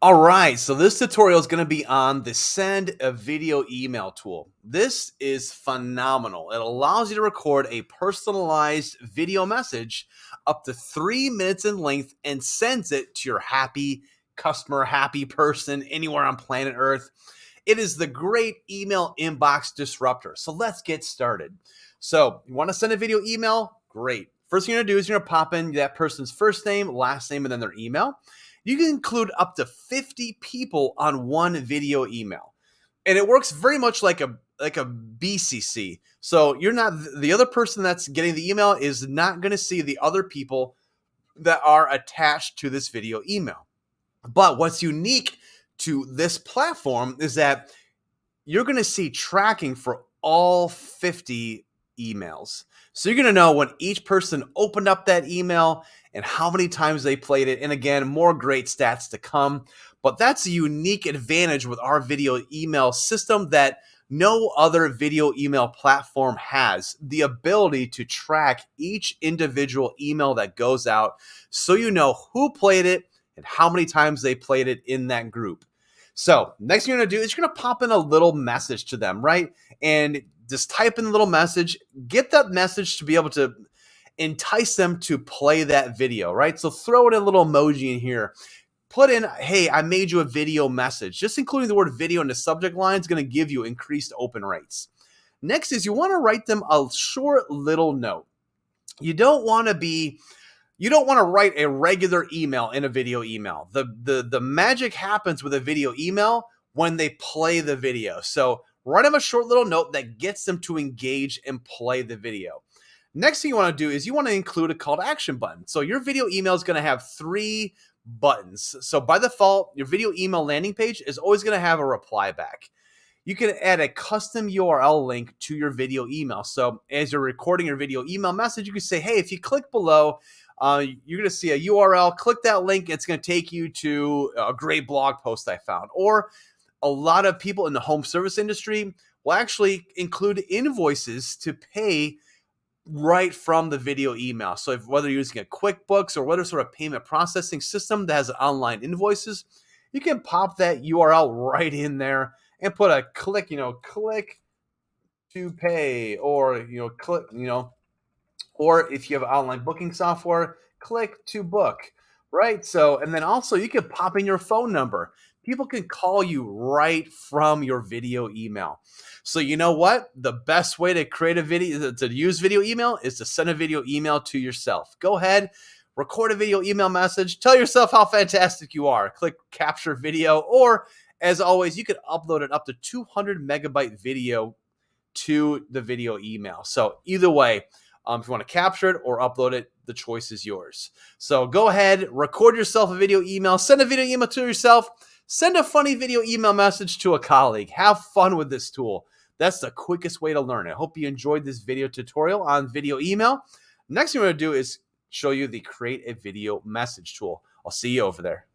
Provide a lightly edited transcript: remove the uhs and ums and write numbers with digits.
All right, so this tutorial is going to be on the send a video email tool. This is phenomenal. It allows you to record a personalized video message up to 3 minutes in length and sends it to your happy customer, happy person anywhere on planet Earth. It is the great email inbox disruptor. So let's get started. So you want to send a video email? Great. First thing you're going to do is you're going to pop in that person's first name, last name, and then their email. You can include up to 50 people on one video email. And it works very much like a BCC. So you're not the other person that's getting the email is not going to see the other people that are attached to this video email. But what's unique to this platform is that you're going to see tracking for all 50 emails. So you're going to know when each person opened up that email and how many times they played it. And again, more great stats to come. But that's a unique advantage with our video email system that no other video email platform has. The ability to track each individual email that goes out so you know who played it and how many times they played it in that group. So next thing you're going to do is you're going to pop in a little message to them, right? And just type in the little message, get that message to be able to entice them to play that video, right? So throw in a little emoji in here. Put in, hey, I made you a video message. Just including the word video in the subject line is going to give you increased open rates. Next is you want to write them a short little note. You don't want to write a regular email in a video email. The magic happens with a video email when they play the video. So write them a short little note that gets them to engage and play the video. Next thing you want to do is you want to include a call to action button. So your video email is going to have 3 buttons. So by default, your video email landing page is always going to have a reply back. You can add a custom URL link to your video email. So as you're recording your video email message, you can say, hey, if you click below, you're going to see a URL. Click that link. It's going to take you to a great blog post I found. Or a lot of people in the home service industry will actually include invoices to pay right from the video email. So whether you're using a QuickBooks or whatever sort of payment processing system that has online invoices, you can pop that URL right in there and put a click to pay, or click, or if you have online booking software, click to book, right? So, and then also you can pop in your phone number. People can call you right from your video email. So you know what? The best way to create a video, to use video email, is to send a video email to yourself. Go ahead, record a video email message. Tell yourself how fantastic you are. Click capture video, or as always, you can upload an up to 200 megabyte video to the video email. So either way, if you want to capture it or upload it, the choice is yours. So go ahead, record yourself a video email, send a video email to yourself, send a funny video email message to a colleague. Have fun with this tool. That's the quickest way to learn. I hope you enjoyed this video tutorial on video email. Next thing we're going to do is show you the create a video message tool. I'll see you over there.